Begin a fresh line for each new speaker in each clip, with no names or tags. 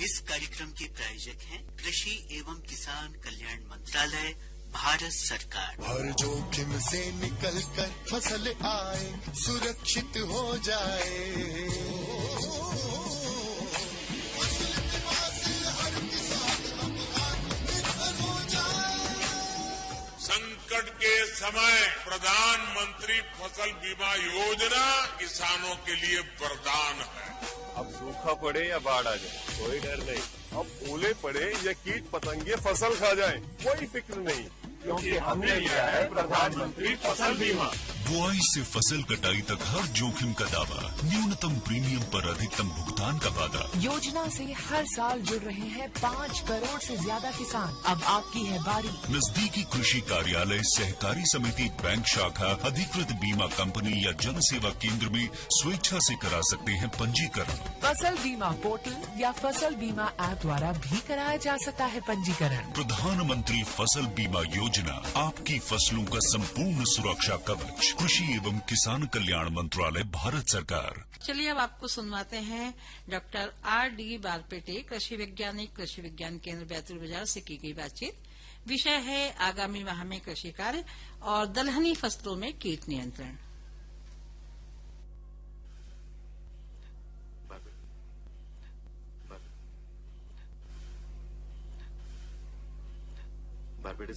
इस कार्यक्रम के प्रायोजक हैं कृषि एवं किसान कल्याण मंत्रालय, भारत सरकार।
हर जोखिम से निकल कर फसल आए, सुरक्षित हो जाए।
संकट के समय प्रधानमंत्री फसल बीमा योजना किसानों के लिए वरदान है।
अब सूखा पड़े या बाढ़ आ जाए, कोई डर नहीं। अब ओले पड़े या कीट पतंगे फसल खा जाए, कोई फिक्र नहीं, क्योंकि हमने लिया है प्रधानमंत्री फसल बीमा।
बुआई से फसल कटाई तक हर जोखिम का दावा, न्यूनतम प्रीमियम पर अधिकतम भुगतान का वादा।
योजना से हर साल जुड़ रहे हैं 5 करोड़ से ज्यादा किसान। अब आपकी है बारी।
नजदीकी कृषि कार्यालय, सहकारी समिति, बैंक शाखा, अधिकृत बीमा कंपनी या जन सेवा केंद्र में स्वेच्छा से करा सकते हैं पंजीकरण।
फसल बीमा पोर्टल या फसल बीमा ऐप द्वारा भी कराया जा सकता है पंजीकरण।
प्रधानमंत्री फसल बीमा योजना, आपकी फसलों का संपूर्ण सुरक्षा कवच। कृषि एवं किसान कल्याण मंत्रालय, भारत सरकार।
चलिए अब आपको सुनवाते हैं डॉक्टर R.D. बारपेटे, कृषि वैज्ञानिक, कृषि विज्ञान केंद्र बैतूल बाजार से की गई बातचीत। विषय है आगामी माह में कृषि कार्य और दलहनी फसलों में कीट नियंत्रण।
बारपेटे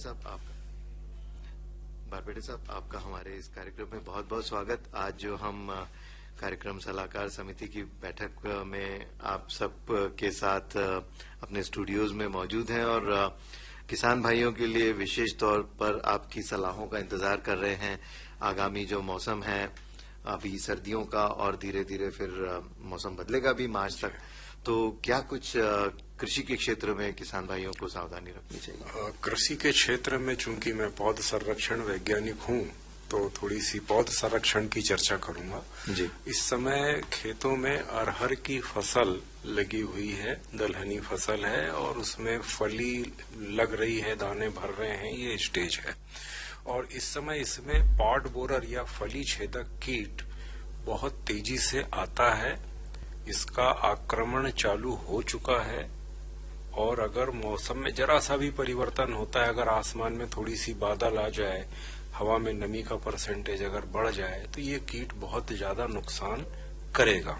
साहब, आपका हमारे इस कार्यक्रम में बहुत बहुत स्वागत। आज जो हम कार्यक्रम सलाहकार समिति की बैठक में आप सब के साथ अपने स्टूडियोज में मौजूद हैं और किसान भाइयों के लिए विशेष तौर पर आपकी सलाहों का इंतजार कर रहे हैं। आगामी जो मौसम है अभी सर्दियों का और धीरे धीरे फिर मौसम बदलेगा भी मार्च तक, तो क्या कुछ कृषि के क्षेत्र में किसान भाइयों को सावधानी रखनी चाहिए?
कृषि के क्षेत्र में चूंकि मैं पौध संरक्षण वैज्ञानिक हूं, तो थोड़ी सी पौध संरक्षण की चर्चा करूंगा जी। इस समय खेतों में अरहर की फसल लगी हुई है, दलहनी फसल है और उसमें फली लग रही है, दाने भर रहे हैं, ये स्टेज है। और इस समय इसमें पॉड बोरर या फली छेदक कीट बहुत तेजी से आता है। इसका आक्रमण चालू हो चुका है और अगर मौसम में जरा सा भी परिवर्तन होता है, अगर आसमान में थोड़ी सी बादल आ जाए, हवा में नमी का परसेंटेज अगर बढ़ जाए, तो ये कीट बहुत ज्यादा नुकसान करेगा।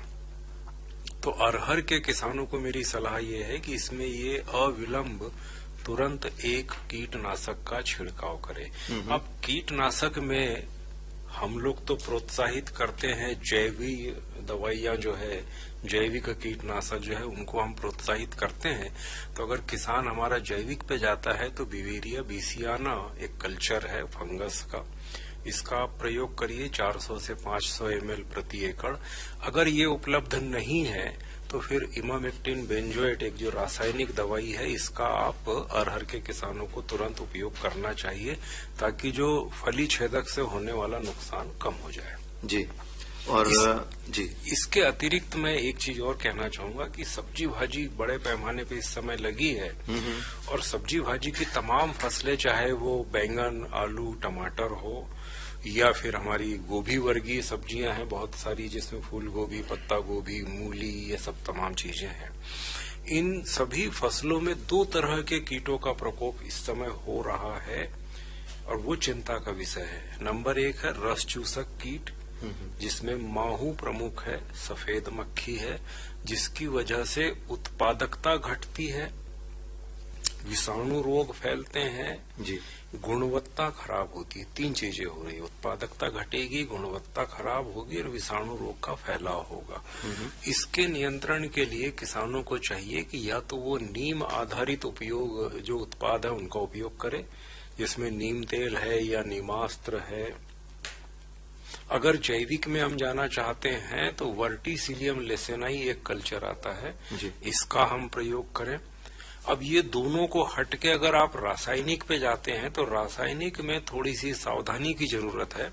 तो अरहर के किसानों को मेरी सलाह ये है कि इसमें ये अविलंब तुरंत एक कीटनाशक का छिड़काव करें। अब कीटनाशक में हम लोग तो प्रोत्साहित करते हैं, जैविक दवाइयां जो है, जैविक कीटनाशक जो है, उनको हम प्रोत्साहित करते हैं। तो अगर किसान हमारा जैविक पे जाता है तो बिवेरिया बेसियाना एक कल्चर है फंगस का, इसका आप प्रयोग करिए 400 से 500 ml प्रति एकड़। अगर ये उपलब्ध नहीं है तो फिर इमामेक्टिन बेंजोएट एक जो रासायनिक दवाई है, इसका आप अरहर के किसानों को तुरंत उपयोग करना चाहिए ताकि जो फली छेदक से होने वाला नुकसान कम हो जाए
जी। और
इसके अतिरिक्त मैं एक चीज और कहना चाहूंगा कि सब्जी भाजी बड़े पैमाने पे इस समय लगी है और सब्जी भाजी की तमाम फसलें, चाहे वो बैंगन, आलू, टमाटर हो या फिर हमारी गोभी वर्गीय सब्जियां हैं बहुत सारी, जिसमें फूल गोभी, पत्ता गोभी, मूली, ये सब तमाम चीजें हैं। इन सभी फसलों में 2 तरह के कीटों का प्रकोप इस समय हो रहा है और वो चिंता का विषय है। नंबर 1 है रस चूसक कीट, जिसमें माहू प्रमुख है, सफेद मक्खी है, जिसकी वजह से उत्पादकता घटती है, विषाणु रोग फैलते हैं जी, गुणवत्ता खराब होती है। 3 चीजें हो रही है, उत्पादकता घटेगी, गुणवत्ता खराब होगी और विषाणु रोग का फैलाव होगा। इसके नियंत्रण के लिए किसानों को चाहिए कि या तो वो नीम आधारित उपयोग जो उत्पाद है उनका उपयोग करें, जिसमें नीम तेल है या नीमास्त्र है। अगर जैविक में हम जाना चाहते हैं तो वर्टिसिलियम लेसेनाई एक कल्चर आता है, इसका हम प्रयोग करें। अब ये दोनों को हटके अगर आप रासायनिक पे जाते हैं तो रासायनिक में थोड़ी सी सावधानी की जरूरत है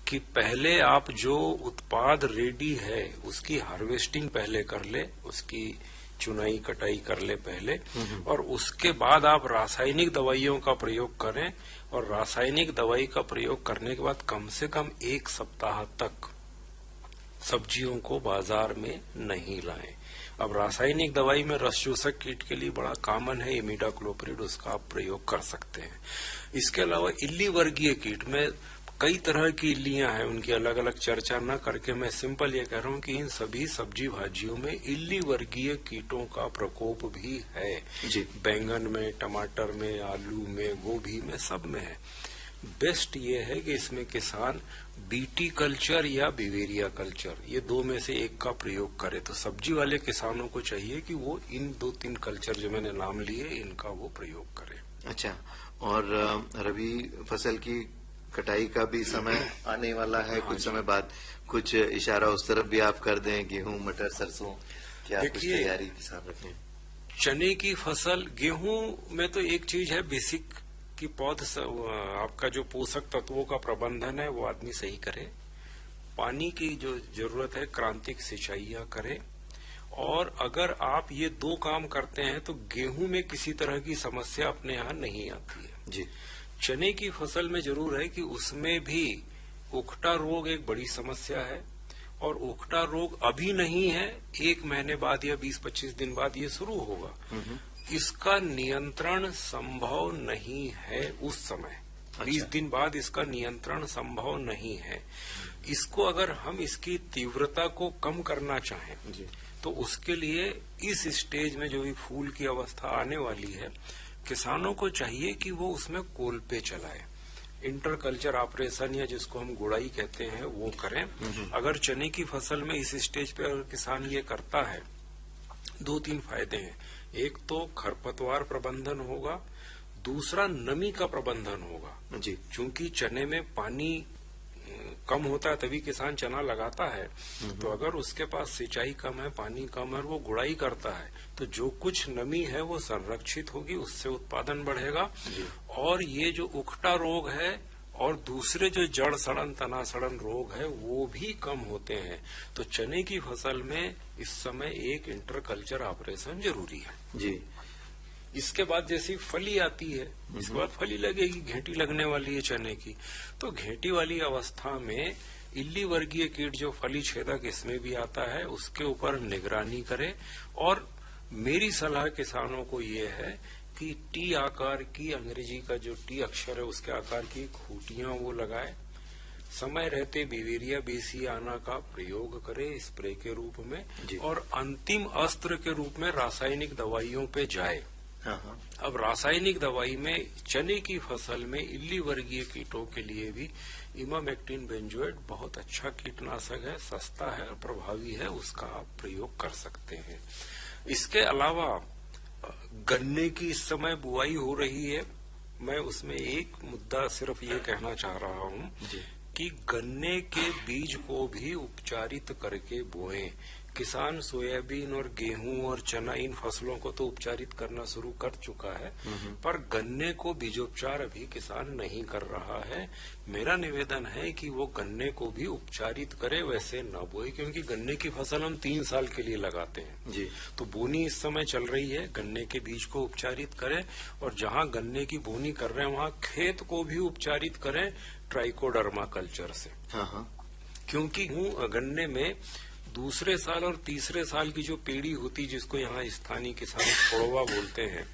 कि पहले आप जो उत्पाद रेडी है उसकी हार्वेस्टिंग पहले कर ले, उसकी चुनाई कटाई कर ले पहले, और उसके बाद आप रासायनिक दवाइयों का प्रयोग करें। और रासायनिक दवाई का प्रयोग करने के बाद कम से कम 1 सप्ताह तक सब्जियों को बाजार में नहीं लाएं। अब रासायनिक दवाई में रस चूसक कीट के लिए बड़ा कॉमन है इमिडाक्लोप्रिड, उसका आप प्रयोग कर सकते हैं। इसके अलावा इल्ली वर्गीय कीट में कई तरह की इल्लियां हैं, उनकी अलग अलग चर्चा न करके मैं सिंपल ये कह रहा हूं कि इन सभी सब्जी भाजियों में इल्ली वर्गीय कीटों का प्रकोप भी है
जी।
बैंगन में, टमाटर में, आलू में, गोभी में, सब में है। बेस्ट ये है कि इसमें किसान बीटी कल्चर या बिवेरिया कल्चर, ये दो में से एक का प्रयोग करे। तो सब्जी वाले किसानों को चाहिए कि वो इन 2-3 कल्चर जो मैंने नाम लिए इनका वो प्रयोग करे।
अच्छा, और रबी फसल की कटाई का भी समय आने वाला है कुछ समय बाद, कुछ इशारा उस तरफ भी आप कर दें, गेहूं, मटर, सरसों, क्या कुछ तैयारी किसान रखें?
चने की फसल, गेहूं में तो एक चीज है बेसिक कि पौध आपका जो पोषक तत्वों का प्रबंधन है वो आदमी सही करे, पानी की जो जरूरत है क्रांतिक सिंचाइयां करे, और अगर आप ये 2 काम करते हैं तो गेहूं में किसी तरह की समस्या अपने यहाँ नहीं आती है
जी।
चने की फसल में जरूर है कि उसमें भी उखटा रोग एक बड़ी समस्या है, और उखटा रोग अभी नहीं है, 1 महीने बाद या 20-25 दिन बाद ये शुरू होगा। इसका नियंत्रण संभव नहीं है उस समय। 20 दिन बाद इसका नियंत्रण संभव नहीं है। इसको अगर हम इसकी तीव्रता को कम करना चाहें तो उसके लिए इस स्टेज में जो भी फूल की अवस्था आने वाली है, किसानों को चाहिए कि वो उसमें कोल्पे चलाए, इंटरकल्चर ऑपरेशन या जिसको हम गुड़ाई कहते हैं वो करें। अगर चने की फसल में इस स्टेज पे अगर किसान ये करता है, 2-3 फायदे हैं। एक तो खरपतवार प्रबंधन होगा, दूसरा नमी का प्रबंधन होगा
जी।
चूंकि चने में पानी कम होता है तभी किसान चना लगाता है, तो अगर उसके पास सिंचाई कम है, पानी कम है, वो गुड़ाई करता है, तो जो कुछ नमी है वो संरक्षित होगी, उससे उत्पादन बढ़ेगा। और ये जो उखटा रोग है और दूसरे जो जड़ सड़न, तना सड़न रोग है वो भी कम होते हैं। तो चने की फसल में इस समय एक इंटरकल्चर ऑपरेशन जरूरी है
जी।
इसके बाद जैसी फली आती है, इसके बाद फली लगेगी, घेंटी लगने वाली है चने की, तो घेंटी वाली अवस्था में इल्ली वर्गीय कीट जो फली छेदक इसमें भी आता है, उसके ऊपर निगरानी करे। और मेरी सलाह किसानों को ये है कि टी आकार की, अंग्रेजी का जो टी अक्षर है उसके आकार की खूंटियां वो लगाए, समय रहते बिवेरिया बेसियाना का प्रयोग करे स्प्रे के रूप में, और अंतिम अस्त्र के रूप में रासायनिक दवाइयों पे जाए। अब रासायनिक दवाई में चने की फसल में इल्ली वर्गीय कीटों के लिए भी इमामेक्टिन बेंजोएट बहुत अच्छा कीटनाशक है, सस्ता है और प्रभावी है, उसका आप प्रयोग कर सकते हैं। इसके अलावा गन्ने की इस समय बुआई हो रही है, मैं उसमें एक मुद्दा सिर्फ ये कहना चाह रहा हूँ कि गन्ने के बीज को भी उपचारित करके बोएं। किसान सोयाबीन और गेहूं और चना इन फसलों को तो उपचारित करना शुरू कर चुका है, पर गन्ने को बीजोपचार अभी किसान नहीं कर रहा है। मेरा निवेदन है कि वो गन्ने को भी उपचारित करे, वैसे न बोए, क्योंकि गन्ने की फसल हम 3 साल के लिए लगाते हैं जी। तो बोनी इस समय चल रही है, गन्ने के बीज को उपचारित करें, और जहां गन्ने की बोनी कर रहे हैं वहां खेत को भी उपचारित करें ट्राइकोडर्मा कल्चर से। क्योंकि गन्ने में दूसरे साल और तीसरे साल की जो पेड़ी होती, जिसको यहाँ स्थानीय किसान खोड़वा बोलते हैं,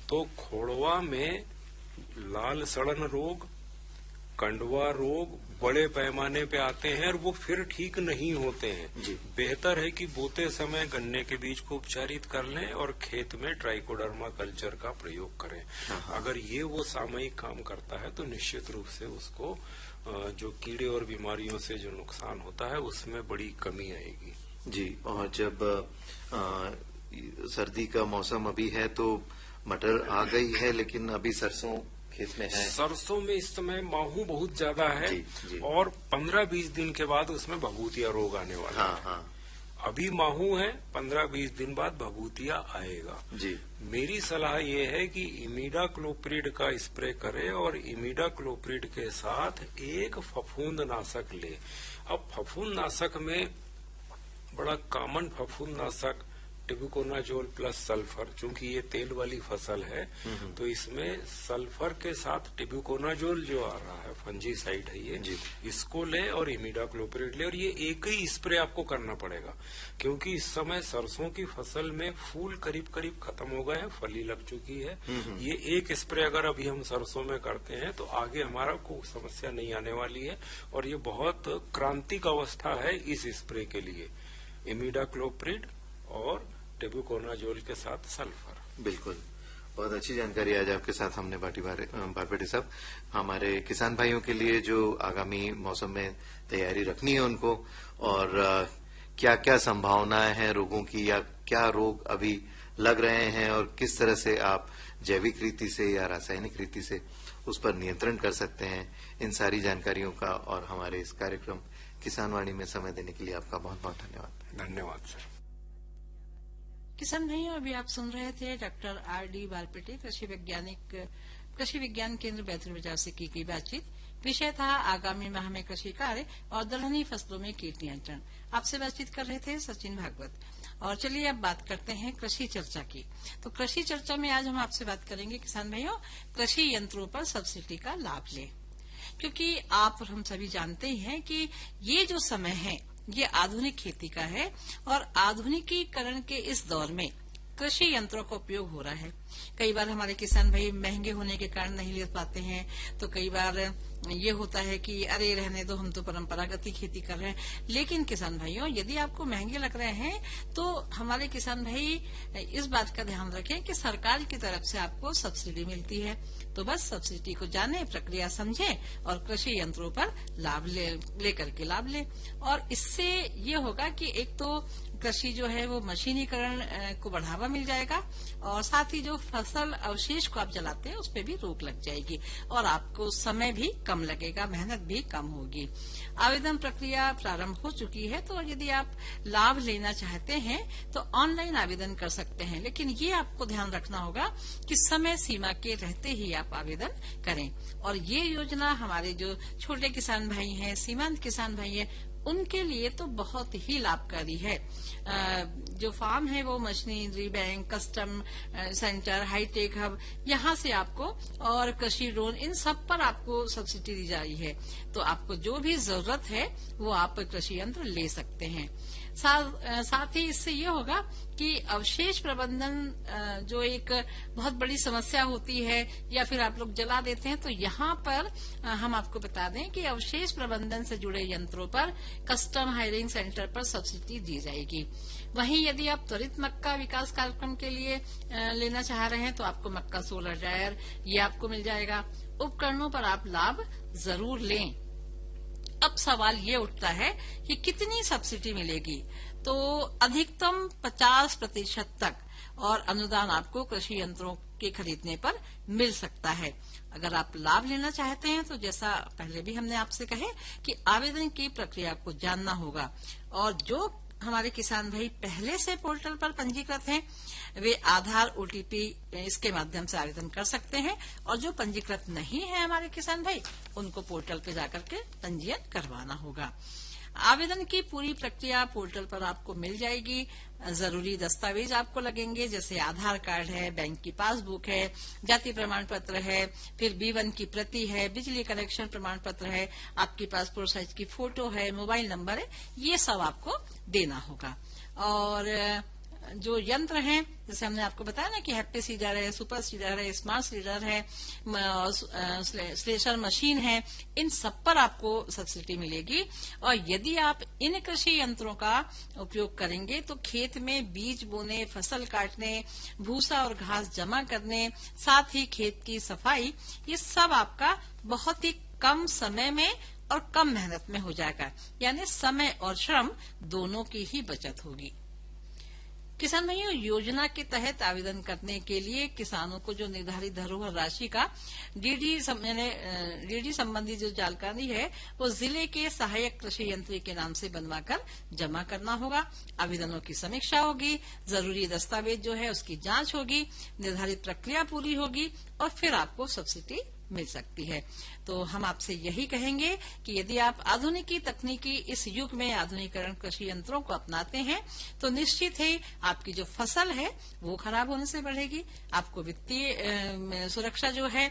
तो खोड़वा में लाल सड़न रोग, कंडवा रोग बड़े पैमाने पे आते हैं और वो फिर ठीक नहीं होते हैं। बेहतर है कि बोते समय गन्ने के बीज को उपचारित कर लें और खेत में ट्राइकोडर्मा कल्चर का प्रयोग करें। अगर ये वो सामयिक काम करता है तो निश्चित रूप से उसको जो कीड़े और बीमारियों से जो नुकसान होता है उसमें बड़ी कमी आएगी
जी। और जब सर्दी का मौसम अभी है तो मटर आ गई है, लेकिन अभी सरसों खेत में है।
सरसों में इस समय माहू बहुत ज्यादा है जी। और 15-20 दिन के बाद उसमें भभूतिया रोग आने वाला है। अभी माहू है, 15-20 दिन बाद भभूतिया आएगा जी। मेरी सलाह ये है कि इमिडाक्लोप्रिड का स्प्रे करें और इमिडाक्लोप्रिड के साथ एक फफूंदनाशक ले। अब फफूंदनाशक में बड़ा कॉमन फफूंदनाशक टिबुकोनाजोल प्लस सल्फर, चूंकि ये तेल वाली फसल है तो इसमें सल्फर के साथ टिबुकोनाजोल जो आ रहा है, फंजीसाइड है ये, इसको ले और इमिडाक्लोप्रिड ले, और ये एक ही स्प्रे आपको करना पड़ेगा क्योंकि इस समय सरसों की फसल में फूल करीब करीब खत्म हो गए हैं, फली लग चुकी है। ये एक स्प्रे अगर अभी हम सरसों में करते हैं तो आगे हमारा कोई समस्या नहीं आने वाली है, और ये बहुत क्रांतिक अवस्था है इस स्प्रे के लिए, इमिडाक्लोप्रिड और टिबुकोनाजोल के साथ सल्फर।
बिल्कुल, बहुत अच्छी जानकारी आज आपके साथ हमने बाटी बारपेटे साहब। हमारे किसान भाइयों के लिए जो आगामी मौसम में तैयारी रखनी है उनको, और क्या क्या संभावनाएं हैं रोगों की, या क्या रोग अभी लग रहे हैं और किस तरह से आप जैविक रीति से या रासायनिक रीति से उस पर नियंत्रण कर सकते हैं, इन सारी जानकारियों का और हमारे इस कार्यक्रम किसान वाणी में समय देने के लिए आपका बहुत बहुत धन्यवाद।
धन्यवाद सर।
किसान भाइयों, अभी आप सुन रहे थे डॉक्टर R.D. बारपेटे, कृषि विज्ञान केंद्र बैतूल बाजार से की गई बातचीत। विषय था आगामी माह में कृषि कार्य और दलहनी फसलों में कीट नियंत्रण। आपसे बातचीत कर रहे थे सचिन भागवत। और चलिए अब बात करते हैं कृषि चर्चा की। तो कृषि चर्चा में आज हम आपसे बात करेंगे किसान भाइयों, कृषि यंत्रों पर सब्सिडी का लाभ लें, क्योंकि आप और हम सभी जानते ही हैं कि ये जो समय है ये आधुनिक खेती का है, और आधुनिकीकरण के इस दौर में कृषि यंत्रों का उपयोग हो रहा है। कई बार हमारे किसान भाई महंगे होने के कारण नहीं ले पाते हैं, तो कई बार ये होता है कि अरे रहने दो, हम तो परंपरागत ही खेती कर रहे हैं। लेकिन किसान भाइयों, यदि आपको महंगे लग रहे हैं तो हमारे किसान भाई इस बात का ध्यान रखें कि सरकार की तरफ से आपको सब्सिडी मिलती है। तो बस सब्सिडी को जाने, प्रक्रिया समझें और कृषि यंत्रों पर लाभ लेकर के लाभ लें। और इससे ये होगा कि एक तो कृषि जो है वो मशीनीकरण को बढ़ावा मिल जाएगा, और साथ ही जो फसल अवशेष को आप जलाते हैं उस पर भी रोक लग जाएगी, और आपको समय भी कम लगेगा, मेहनत भी कम होगी। आवेदन प्रक्रिया प्रारंभ हो चुकी है, तो यदि आप लाभ लेना चाहते हैं तो ऑनलाइन आवेदन कर सकते हैं। लेकिन ये आपको ध्यान रखना होगा कि समय सीमा के रहते ही आप आवेदन करें। और ये योजना हमारे जो छोटे किसान भाई हैं, सीमांत किसान भाई हैं, उनके लिए तो बहुत ही लाभकारी है। जो फार्म है वो machinery bank, custom centre, high tech hub, यहाँ से आपको, और कृषि लोन, इन सब पर आपको सब्सिडी दी जा रही है। तो आपको जो भी जरूरत है वो आप कृषि यंत्र ले सकते हैं। साथ ही इससे ये होगा कि अवशेष प्रबंधन जो एक बहुत बड़ी समस्या होती है, या फिर आप लोग जला देते हैं, तो यहाँ पर हम आपको बता दें कि अवशेष प्रबंधन से जुड़े यंत्रों पर कस्टम हायरिंग सेंटर पर सब्सिडी दी जाएगी। वहीं यदि आप त्वरित मक्का विकास कार्यक्रम के लिए लेना चाह रहे हैं तो आपको मक्का सोलर ड्रायर ये आपको मिल जाएगा। उपकरणों पर आप लाभ जरूर लें। अब सवाल ये उठता है कि कितनी सब्सिडी मिलेगी। तो अधिकतम 50% तक और अनुदान आपको कृषि यंत्रों के खरीदने पर मिल सकता है। अगर आप लाभ लेना चाहते हैं तो जैसा पहले भी हमने आपसे कहे कि आवेदन की प्रक्रिया को जानना होगा, और जो हमारे किसान भाई पहले से पोर्टल पर पंजीकृत हैं वे आधार OTP इसके माध्यम से आवेदन कर सकते हैं, और जो पंजीकृत नहीं है हमारे किसान भाई उनको पोर्टल पे जाकर के पंजीयन करवाना होगा। आवेदन की पूरी प्रक्रिया पोर्टल पर आपको मिल जाएगी। जरूरी दस्तावेज आपको लगेंगे, जैसे आधार कार्ड है, बैंक की पासबुक है, जाति प्रमाण पत्र है, फिर B1 की प्रति है, बिजली कनेक्शन प्रमाण पत्र है, आपकी पासपोर्ट साइज की फोटो है, मोबाइल नंबर है, ये सब आपको देना होगा। और जो यंत्र हैं, जैसे हमने आपको बताया ना कि हैप्पी सीडर है, सुपर सीडर है, स्मार्ट सीडर है, स्लेशर मशीन है, इन सब पर आपको सब्सिडी मिलेगी। और यदि आप इन कृषि यंत्रों का उपयोग करेंगे तो खेत में बीज बोने, फसल काटने, भूसा और घास जमा करने, साथ ही खेत की सफाई, ये सब आपका बहुत ही कम समय में और कम मेहनत में हो जाएगा। यानी समय और श्रम दोनों की ही बचत होगी। किसान भाइयों, योजना के तहत आवेदन करने के लिए किसानों को जो निर्धारित धरोहर राशि का डीडी संबंधी जो जानकारी है वो जिले के सहायक कृषि यंत्री के नाम से बनवाकर जमा करना होगा। आवेदनों की समीक्षा होगी, जरूरी दस्तावेज जो है उसकी जांच होगी, निर्धारित प्रक्रिया पूरी होगी और फिर आपको सब्सिडी मिल सकती है। तो हम आपसे यही कहेंगे कि यदि आप आधुनिकी तकनीकी इस युग में आधुनिकीकरण कृषि यंत्रों को अपनाते हैं तो निश्चित है आपकी जो फसल है वो खराब होने से बढ़ेगी, आपको वित्तीय सुरक्षा जो है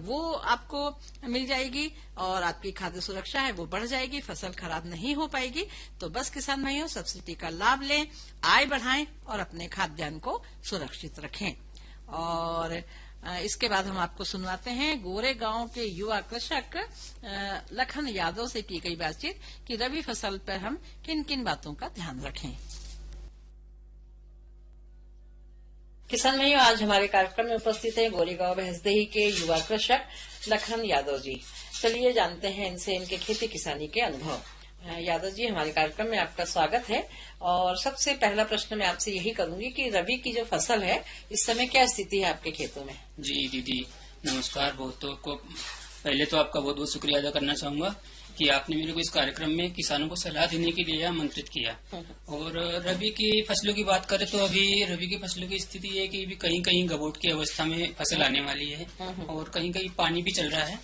वो आपको मिल जाएगी और आपकी खाद्य सुरक्षा है वो बढ़ जाएगी, फसल खराब नहीं हो पाएगी। तो बस किसान भाइयों, सब्सिडी का लाभ लें, आय बढ़ाएं और अपने खाद्यान्न को सुरक्षित रखें। और इसके बाद हम आपको सुनवाते हैं गोरेगांव के युवा कृषक लखन यादव से की गई बातचीत कि रबी फसल पर हम किन किन बातों का ध्यान रखें। किसान भाइयों, आज हमारे कार्यक्रम में उपस्थित हैं गोरेगांव भैंसदेही के युवा कृषक लखन यादव जी। चलिए जानते हैं इनसे इनके खेती किसानी के अनुभव। यादव जी, हमारे कार्यक्रम में आपका स्वागत है। और सबसे पहला प्रश्न मैं आपसे यही करूंगी कि रबी की जो फसल है इस समय क्या स्थिति है आपके खेतों में?
जी दीदी नमस्कार। पहले तो आपका बहुत बहुत शुक्रिया अदा करना चाहूंगा कि आपने मेरे को इस कार्यक्रम में किसानों को सलाह देने के लिए आमंत्रित किया। और रबी की फसलों की बात करें तो अभी रबी की फसलों की स्थिति है कि अभी कहीं कहीं गबोट की अवस्था में फसल आने वाली है और कहीं कहीं पानी भी चल रहा है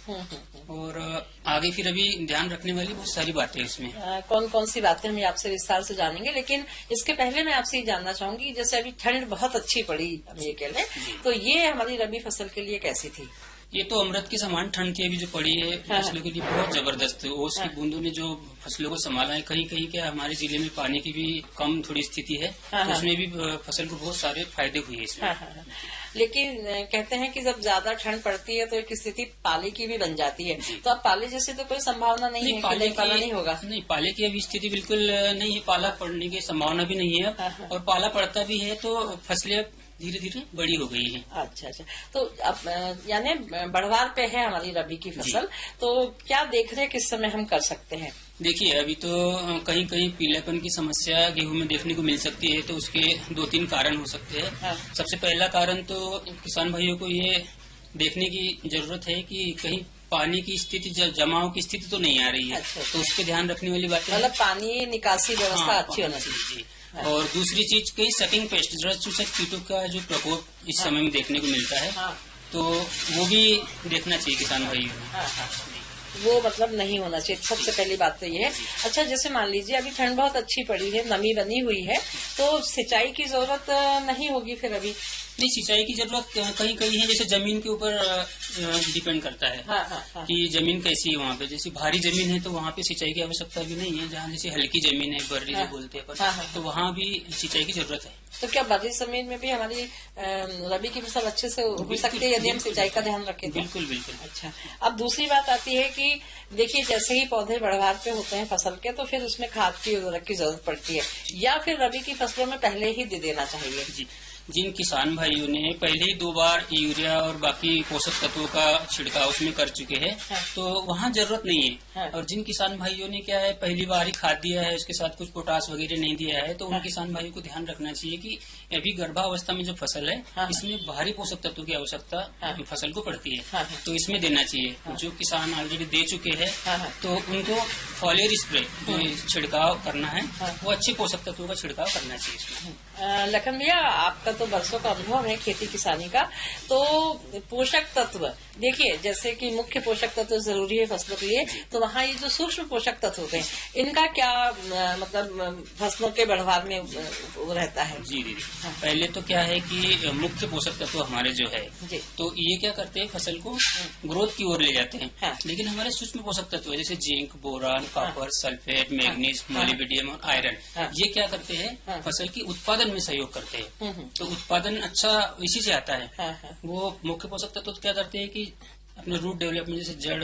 और आगे फिर अभी ध्यान रखने वाली बहुत सारी बातें इसमें।
कौन कौन सी बातें हम आपसे विस्तार से जानेंगे, लेकिन इसके पहले मैं आपसे ये जानना चाहूंगी जैसे अभी ठंड बहुत अच्छी पड़ी हम ये कह लें, तो ये हमारी रबी फसल के लिए कैसी थी?
ये तो अमृत के समान ठंड थी अभी जो पड़ी है फसलों के लिए बहुत जबरदस्त। ओस की बूंदों ने जो फसलों को संभाला है, कहीं कहीं क्या हमारे जिले में पानी की भी कम थोड़ी स्थिति है, तो उसमें भी फसल को बहुत सारे फायदे हुए इसमें।
लेकिन कहते हैं कि जब ज्यादा ठंड पड़ती है तो एक स्थिति पाले की भी बन जाती है, तो अब पाले जैसे तो कोई संभावना नहीं है, पाला नहीं होगा?
नहीं, पाले की अभी स्थिति बिल्कुल नहीं है, पाला पड़ने की संभावना भी नहीं है और पाला पड़ता भी है तो फसलें धीरे धीरे बड़ी हो गई है।
अच्छा, तो अब यानी बढ़वार पे है हमारी रबी की फसल, तो क्या देख रेख इस समय हम कर सकते हैं?
देखिए, अभी तो कहीं कहीं पीलापन की समस्या गेहूं में देखने को मिल सकती है, तो उसके 2-3 कारण हो सकते हैं। सबसे पहला कारण तो किसान भाइयों को ये देखने की जरूरत है कि कहीं पानी की स्थिति जमाव की स्थिति तो नहीं आ रही है। अच्छा, तो उस पर ध्यान रखने वाली बात है,
मतलब पानी निकासी व्यवस्था अच्छी होना चाहिए।
और दूसरी चीज कई सकिंग पेस्ट जड़ चूसक कीटों का जो प्रकोप इस समय में देखने को मिलता है, तो वो भी देखना चाहिए किसान भाइयों को।
वो मतलब नहीं होना चाहिए, सबसे पहली बात तो ये है। अच्छा, जैसे मान लीजिए अभी ठंड बहुत अच्छी पड़ी है, नमी बनी हुई है, तो सिंचाई की जरूरत नहीं होगी फिर अभी?
नहीं, सिंचाई की जरूरत कहीं कहीं है, जैसे जमीन के ऊपर डिपेंड करता है कि जमीन कैसी है वहाँ पे। जैसे भारी जमीन है तो वहाँ पे सिंचाई की आवश्यकता भी नहीं है, जहाँ जैसे हल्की जमीन है, बर्री जो बोलते हैं, तो वहाँ भी सिंचाई की जरूरत है।
तो क्या बर्री जमीन में भी हमारी रबी की फसल अच्छे से हो सकती है यदि हम सिंचाई का ध्यान रखें?
बिल्कुल बिल्कुल।
अच्छा, अब दूसरी बात आती है कि देखिए जैसे ही पौधे बढ़वार पे होते हैं फसल के, तो फिर उसमें खाद की उर्वरक की जरूरत पड़ती है, या फिर रबी की फसलों में पहले ही दे देना चाहिए?
जी, जिन किसान भाइयों ने पहले ही 2 बार यूरिया और बाकी पोषक तत्वों का छिड़काव उसमें कर चुके हैं, तो वहाँ जरूरत नहीं है। और जिन किसान भाइयों ने क्या है पहली बार ही खाद दिया है, उसके साथ कुछ पोटास वगैरह नहीं दिया है, तो उन किसान भाइयों को ध्यान रखना चाहिए कि अभी गर्भावस्था में जो फसल है इसमें भारी पोषक तत्वों की आवश्यकता फसल को पड़ती है, तो इसमें देना चाहिए। जो किसान ऑलरेडी दे चुके हैं तो उनको फॉलियर स्प्रे जो छिड़काव करना है वो अच्छे पोषक तत्वों का छिड़काव करना चाहिए इसमें।
लखन भैया, आपका तो बरसों का अनुभव है खेती किसानी का, तो पोषक तत्व देखिए जैसे कि मुख्य पोषक तत्व जरूरी है फसलों के लिए, तो वहाँ ये जो सूक्ष्म पोषक तत्व होते हैं इनका क्या मतलब फसलों के बढ़वार में रहता है?
जी दीदी, पहले तो क्या है कि मुख्य पोषक तत्व हमारे जो है तो ये क्या करते हैं फसल को ग्रोथ की ओर ले जाते हैं, लेकिन हमारे सूक्ष्म पोषक तत्व है जैसे zinc, boron, copper, sulphate, manganese, molybdenum और आयरन, ये क्या करते हैं फसल की उत्पादन में सहयोग करते हैं। तो उत्पादन अच्छा इसी से आता है। वो मुख्य पोषक तत्व क्या करते हैं कि अपने रूट डेवलपमेंट जैसे जड़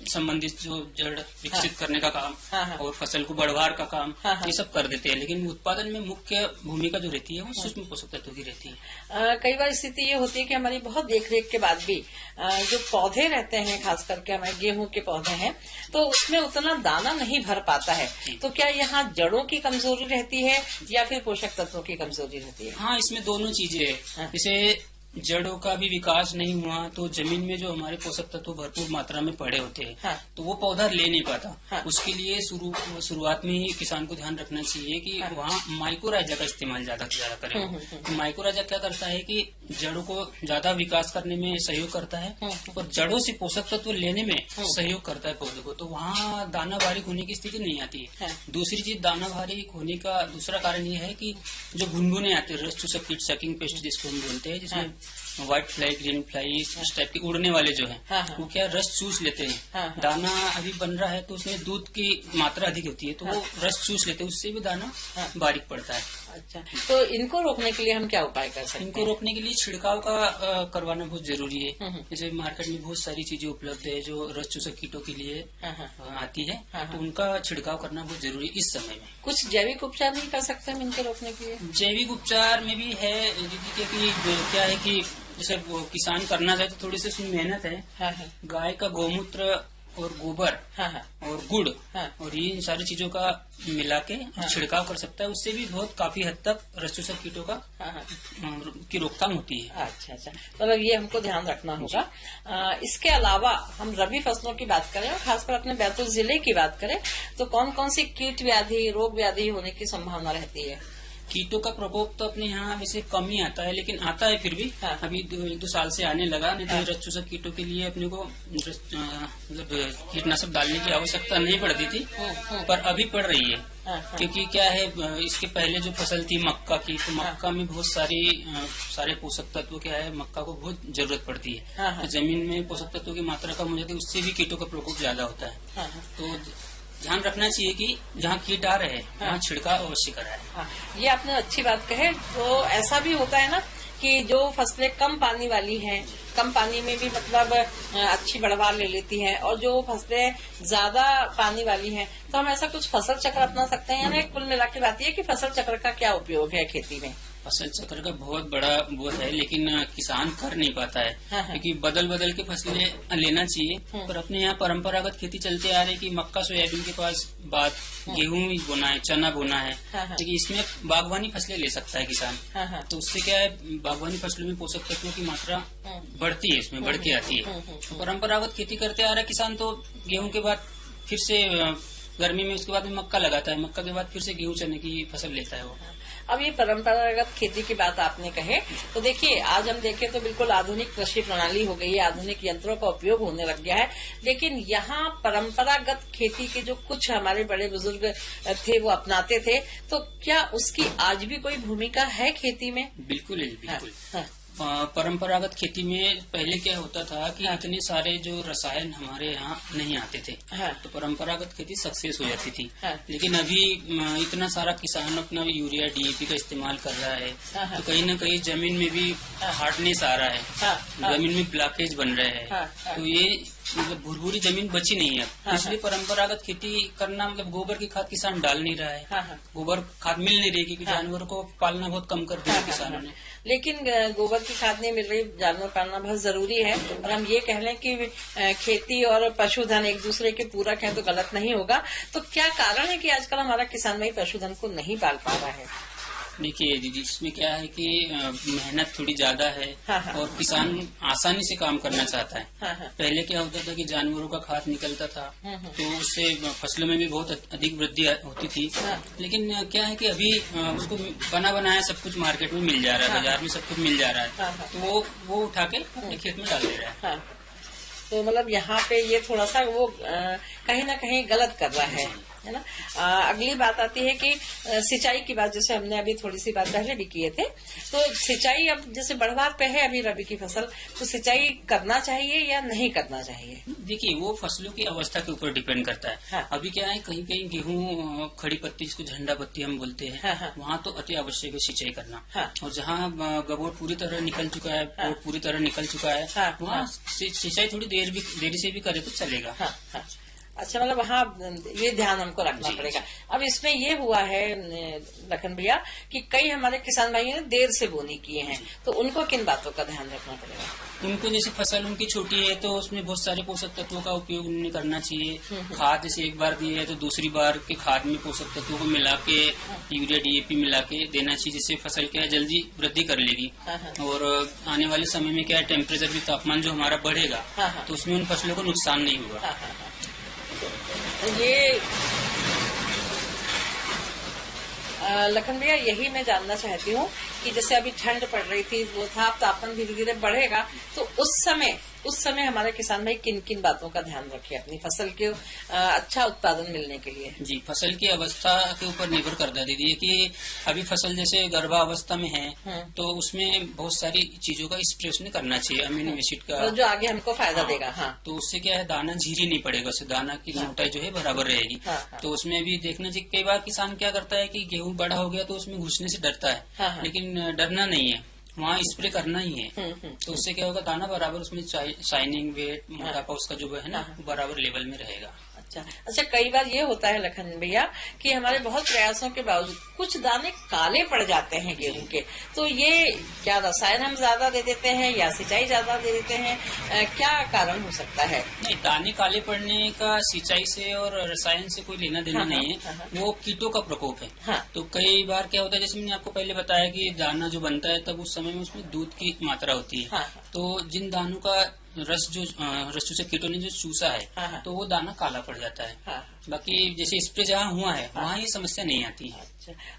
संबंधित जो जड़ विकसित करने का काम और फसल को बढ़वार का काम ये सब कर देते हैं, लेकिन उत्पादन में मुख्य भूमिका जो रहती है वो सूक्ष्म पोषक तत्वों की रहती है।
कई बार स्थिति ये होती है कि हमारी बहुत देखरेख के बाद भी जो पौधे रहते हैं, खास करके हमारे गेहूं के पौधे हैं, तो उसमें उतना दाना नहीं भर पाता है, तो क्या यहाँ जड़ों की कमजोरी रहती है या फिर पोषक तत्वों की कमजोरी रहती है?
हाँ, इसमें दोनों चीजें है। जैसे जड़ों का भी विकास नहीं हुआ तो जमीन में जो हमारे पोषक तत्व भरपूर मात्रा में पड़े होते हैं तो वो पौधा ले नहीं पाता। उसके लिए शुरुआत में ही किसान को ध्यान रखना चाहिए कि वहाँ माइक्रोराइजा का इस्तेमाल ज्यादा से ज्यादा करें। तो माइक्रोराइजा क्या करता है कि जड़ों को ज्यादा विकास करने में सहयोग करता है और जड़ों से पोषक तत्व लेने में सहयोग करता है पौधे को, तो वहाँ दाना बारीक होने की स्थिति नहीं आती है। दूसरी चीज, दाना बारीक होने का दूसरा कारण ये है कि जो भुनभुने आते हैं, रस चूसक कीट, सकिंग पेस्ट जिसको हम बोलते हैं, जिसमें व्हाइट फ्लाई, ग्रीन फ्लाई, इस टाइप के उड़ने वाले जो हैं, वो क्या रस चूस लेते हैं। दाना अभी बन रहा है तो उसमें दूध की मात्रा अधिक होती है तो वो रस चूस लेते हैं, उससे भी दाना बारीक पड़ता है।
अच्छा, तो इनको रोकने के लिए हम क्या उपाय कर सकते हैं?
इनको रोकने के लिए छिड़काव का करवाना बहुत जरूरी है। जैसे मार्केट में बहुत सारी चीजें उपलब्ध है जो रस चूसक कीटों के लिए आती है, तो उनका छिड़काव करना बहुत जरूरी है इस समय में।
कुछ जैविक उपचार नहीं कर सकते हम इनको रोकने के लिए?
जैविक उपचार में भी है दीदी, क्योंकि क्या है कि जैसे किसान करना चाहे तो थोड़ी सी उसमें मेहनत है। गाय का गौमूत्र और गोबर और गुड़ और ये इन सारी चीजों का मिला के छिड़काव कर सकता है, उससे भी बहुत काफी हद तक रस चूसक कीटों का की रोकथाम होती है।
अच्छा, मतलब ये हमको ध्यान रखना होगा। इसके अलावा हम रबी फसलों की बात करें और खासकर अपने बैतूल जिले की बात करें तो कौन कौन सी कीट व्याधि, रोग व्याधि होने की संभावना रहती है?
कीटों का प्रकोप तो अपने यहाँ वैसे कम ही आता है, लेकिन आता है फिर भी। अभी 1-2 साल से आने लगा, नहीं तो रस चूसक कीटों के लिए अपने को मतलब कीटनाशक डालने की आवश्यकता नहीं पड़ती थी, पर अभी पड़ रही है। क्योंकि क्या है, इसके पहले जो फसल थी मक्का की, तो मक्का में बहुत सारे पोषक तत्व क्या है, मक्का को बहुत जरूरत पड़ती है। तो जमीन में पोषक तत्वों की मात्रा कम हो जाती है, उससे भी कीटों का प्रकोप ज्यादा होता है। तो ध्यान रखना चाहिए कि जहाँ कीट आ रहे हैं वहाँ छिड़काव अवश्य कराएं।
ये आपने अच्छी बात कहे। तो ऐसा भी होता है ना कि जो फसलें कम पानी वाली हैं, कम पानी में भी मतलब अच्छी बढ़वार ले लेती हैं, और जो फसलें ज्यादा पानी वाली हैं तो हम ऐसा कुछ फसल चक्र अपना सकते हैं। यानी कुल मिला के बात यह कि फसल चक्र का क्या उपयोग है खेती में?
फसल चक्र का बहुत बड़ा वो है, लेकिन किसान कर नहीं पाता है। क्योंकि बदल बदल के फसलें लेना चाहिए, पर अपने यहाँ परंपरागत खेती चलते आ रही कि मक्का सोयाबीन के पास बाद गेहूं बोना है, चना बोना है, लेकिन इसमें बागवानी फसलें ले सकता है किसान। तो उससे क्या है, बागवानी फसलों में पोषक तत्वों की मात्रा बढ़ती है, इसमें बढ़ के आती है। तो परंपरागत खेती करते आ रहा है किसान, तो गेहूं के बाद फिर से गर्मी में उसके बाद में मक्का लगाता है, मक्का के बाद फिर से गेहूं चने की फसल लेता है वो।
अब ये परंपरागत खेती की बात आपने कहे, तो देखिए आज हम देखें तो बिल्कुल आधुनिक कृषि प्रणाली हो गई है, आधुनिक यंत्रों का उपयोग होने लग गया है, लेकिन यहाँ परंपरागत खेती के जो कुछ हमारे बड़े बुजुर्ग थे वो अपनाते थे, तो क्या उसकी आज भी कोई भूमिका है खेती में?
बिल्कुल है, बिल्कुल। परंपरागत खेती में पहले क्या होता था कि इतने सारे जो रसायन हमारे यहाँ नहीं आते थे, तो परंपरागत खेती सक्सेस हो जाती थी। लेकिन अभी इतना सारा किसान अपना यूरिया, डीएपी का इस्तेमाल कर रहा है, तो कहीं न कहीं जमीन में भी हार्डनेस आ रहा है, जमीन में ब्लॉकेज बन रहे हैं, तो ये मतलब भुरभुरी जमीन बची नहीं है। इसलिए परंपरागत खेती करना मतलब गोबर की खाद किसान डाल नहीं रहा है, गोबर खाद मिल नहीं रही क्योंकि जानवरों को पालना बहुत कम कर दिया किसानों ने।
लेकिन गोबर की खाद नहीं मिल रही, जानवर पालना बहुत जरूरी है। और हम ये कह लें कि खेती और पशुधन एक दूसरे के पूरक हैं तो गलत नहीं होगा। तो क्या कारण है कि आजकल हमारा किसान भाई पशुधन को नहीं पाल पा रहा है?
देखिए दीदी, इसमें क्या है कि मेहनत थोड़ी ज्यादा है और किसान आसानी से काम करना चाहता है। पहले क्या होता था कि जानवरों का खाद निकलता था तो उससे फसलों में भी बहुत अधिक वृद्धि होती थी, लेकिन क्या है कि अभी उसको बना बनाया सब कुछ मार्केट में मिल जा रहा है, बाजार में सब कुछ मिल जा रहा है, तो वो उठा के अपने खेत में डाल दे रहा है।
तो मतलब यहाँ पे ये थोड़ा सा वो कहीं ना कहीं गलत कर रहा है ना। अगली बात आती है कि सिंचाई की बात, जैसे हमने अभी थोड़ी सी बात पहले भी किए थे, तो सिंचाई अब जैसे बढ़वार पे है अभी रबी की फसल, तो सिंचाई करना चाहिए या नहीं करना चाहिए?
देखिए वो फसलों की अवस्था के ऊपर डिपेंड करता है। अभी क्या है, कहीं कहीं गेहूं, खड़ी पत्ती जिसको झंडा पत्ती हम बोलते हैं, वहाँ तो अति आवश्यक है सिंचाई करना। और जहाँ गबोट पूरी तरह निकल चुका है, पोट पूरी तरह निकल चुका है, वहाँ सिंचाई थोड़ी देरी से भी करे तो चलेगा।
अच्छा, मतलब वहाँ ये ध्यान हमको रखना पड़ेगा। अब इसमें ये हुआ है लखन भैया कि कई हमारे किसान भाइयों ने देर से बोनी किए हैं, तो उनको किन बातों का ध्यान रखना पड़ेगा?
उनको जैसे फसल उनकी छोटी है तो उसमें बहुत सारे पोषक तत्वों का उपयोग उन्हें करना चाहिए। खाद जैसे एक बार दिए है तो दूसरी बार के खाद में पोषक तत्वों को मिला के यूरिया डीएपी मिला के देना चाहिए, जिससे फसल क्या है जल्दी वृद्धि कर लेगी। और आने वाले समय में क्या है टेम्परेचर भी, तापमान जो हमारा बढ़ेगा तो उसमें उन फसलों को नुकसान नहीं होगा।
ये लखन भैया यही मैं जानना चाहती हूँ कि जैसे अभी ठंड पड़ रही थी, वो था, अब तापमान धीरे धीरे बढ़ेगा, तो उस समय हमारे किसान भाई किन किन बातों का ध्यान रखे अपनी फसल के अच्छा उत्पादन मिलने के लिए?
जी, फसल की अवस्था के ऊपर निर्भर करता है दीदी कि अभी फसल जैसे गर्भावस्था में है तो उसमें बहुत सारी चीजों का स्प्रे उसने करना चाहिए, अमीनो एसिड का,
जो आगे हमको फायदा देगा।
तो उससे क्या है दाना झीरी नहीं पड़ेगा, उससे दाना की मोटाई जो है बराबर रहेगी। तो उसमें भी देखना चाहिए, कई बार किसान क्या करता है कि गेहूं बड़ा हो गया तो उसमें घुसने से डरता है, लेकिन डरना नहीं है, वहाँ स्प्रे करना ही है। तो उससे क्या होगा, दाना बराबर उसमें शाइनिंग, वेट, मोटापा उसका जो है ना बराबर लेवल में रहेगा।
अच्छा, कई बार ये होता है लखन भैया कि हमारे बहुत प्रयासों के बावजूद कुछ दाने काले पड़ जाते हैं गेहूं के, तो ये क्या रसायन हम ज्यादा दे देते हैं या सिंचाई ज्यादा दे देते हैं, क्या कारण हो सकता है?
नहीं, दाने काले पड़ने का सिंचाई से और रसायन से कोई लेना देना नहीं है, वो कीटों का प्रकोप है। तो कई बार क्या होता है, जैसे मैंने आपको पहले बताया कि दाना जो बनता है तब उस समय में उसमें दूध की मात्रा होती है, तो जिन दानों का रस से कीटों ने जो चूसा है तो वो दाना काला पड़ जाता है। बाकी जैसे स्प्रे जहाँ हुआ है वहाँ ये समस्या नहीं आती है।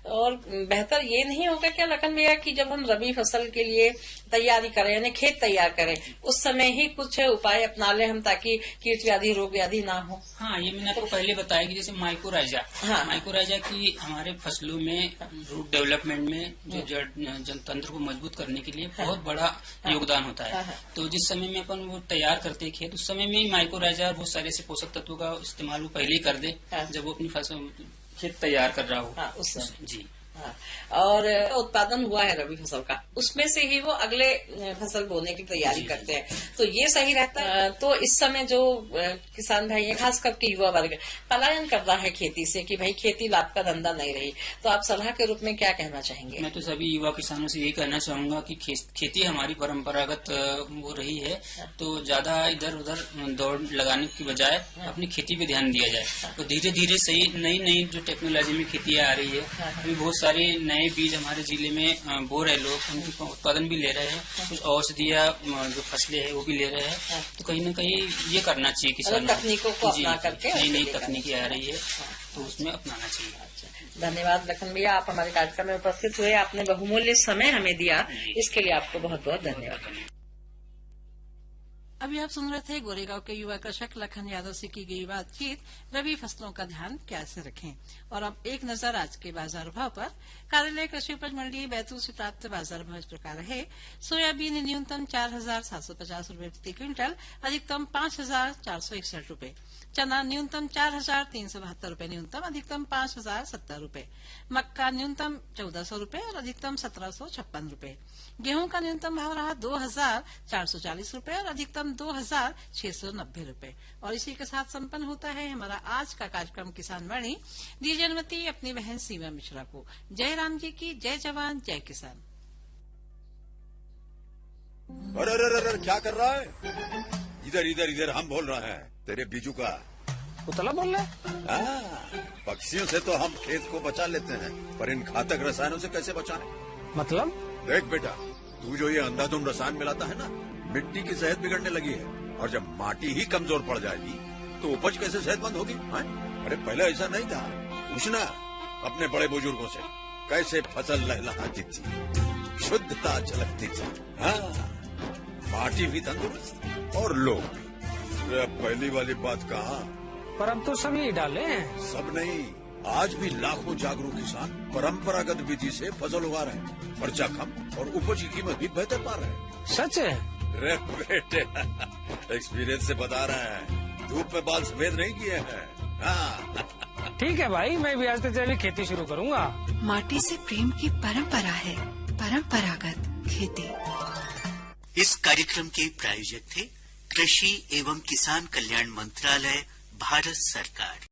और बेहतर ये नहीं होगा क्या लखन भैया कि जब हम रबी फसल के लिए तैयारी करें, यानी खेत तैयार करें, उस समय ही कुछ उपाय अपना लें हम, ताकि कीट व्याधि रोग व्याधि ना हो?
हाँ, ये मैंने आपको पहले बताया कि जैसे माइकोराइजा की हमारे फसलों में रूट डेवलपमेंट में जो जड़ तंत्र को मजबूत करने के लिए बहुत बड़ा योगदान होता है। तो जिस समय में अपन वो तैयार करते हैं खेत, उस समय में माइकोराइजा और बहुत सारे ऐसे पोषक तत्वों का इस्तेमाल वो पहले ही कर दे जब वो अपनी फसल खेत तैयार कर रहा हो। जी।
और उत्पादन हुआ है रबी फसल का, उसमें से ही वो अगले फसल बोने की तैयारी करते हैं, तो ये सही रहता है। तो इस समय जो किसान भाई है, खास करके युवा वर्ग पलायन कर रहा है खेती से कि भाई खेती लाभ का धंधा नहीं रही, तो आप सलाह के रूप में क्या कहना चाहेंगे?
मैं तो सभी युवा किसानों से यही कहना चाहूंगा कि खेती हमारी परंपरागत वो रही है, तो ज्यादा इधर उधर दौड़ लगाने की बजाय अपनी खेती पे ध्यान दिया जाए। तो धीरे धीरे सही नई जो टेक्नोलॉजी में खेती आ रही है, अभी बहुत सारे नए बीज हमारे जिले में बो रहे लोग, उनका उत्पादन भी ले रहे हैं, कुछ औषधिया जो फसलें हैं वो भी ले रहे हैं। तो कहीं न कहीं ये करना चाहिए किसानों को,
तकनीकों को अपना करके
नई तकनीकी आ रही है तो उसमें अपनाना चाहिए।
धन्यवाद लखन भैया, आप हमारे कार्यक्रम में उपस्थित हुए, आपने बहुमूल्य समय हमें दिया, इसके लिए आपको बहुत बहुत धन्यवाद। अभी आप सुन रहे थे गोरेगांव के युवा कृषक लखन यादव से की गई बातचीत, रबी फसलों का ध्यान कैसे रखें। और अब एक नजर आज के बाजार भाव पर। कार्यालय कृषि उपज मंडी बैतूल से प्राप्त बाजार भाव इस प्रकार रहे। सोयाबीन न्यूनतम 4,750 रूपये प्रति क्विंटल, अधिकतम 5,461 रूपये। चना न्यूनतम 4,372 रूपये न्यूनतम, अधिकतम 5,070 रूपये। मक्का न्यूनतम 1,400 रूपये और अधिकतम 1,756 रूपये। गेहूं का न्यूनतम भाव रहा 2,440 रूपये और अधिकतम 2,690 रूपये। और इसी के साथ संपन्न होता है हमारा आज का कार्यक्रम किसान वाणी। दीजिए अनुमति अपनी बहन सीमा मिश्रा को। जय राम जी की, जय जवान जय किसान।
अरे क्या कर रहा है? इधर इधर इधर हम बोल रहे हैं तेरे बीजू का।
उतला बोल रहे?
पक्षियों से तो हम खेत को बचा लेते हैं, पर इन घातक रसायनों से कैसे बचाएं?
मतलब?
देख बेटा, तू जो ये अंधाधुंध रसायन मिलाता है ना, मिट्टी की सेहत बिगड़ने लगी है, और जब माटी ही कमजोर पड़ जाएगी तो उपज कैसे सेहतमंद होगी? अरे पहले ऐसा नहीं था, पूछना अपने बड़े बुजुर्गों से, कैसे फसल लहलहाती थी, शुद्धता झलकती थी। माटी भी तंदुरुस्त और लोग भी। पहली वाली बात कहाँ?
पर अब तो सभी डाले हैं।
सब नहीं, आज भी लाखों जागरूक किसान परंपरागत विधि से फसल उगा रहे हैं, खर्चा कम और उपज की कीमत भी बेहतर पा रहे हैं।
सच है?
रे बेटे, एक्सपीरियंस से बता रहे हैं, धूप में बाल सफेद नहीं किए हैं।
ठीक है भाई, मैं भी आज से जैविक खेती शुरू करूंगा।
माटी से प्रेम की परंपरा है परंपरागत खेती।
इस कार्यक्रम के प्रायोजक थे कृषि एवं किसान कल्याण मंत्रालय, भारत सरकार।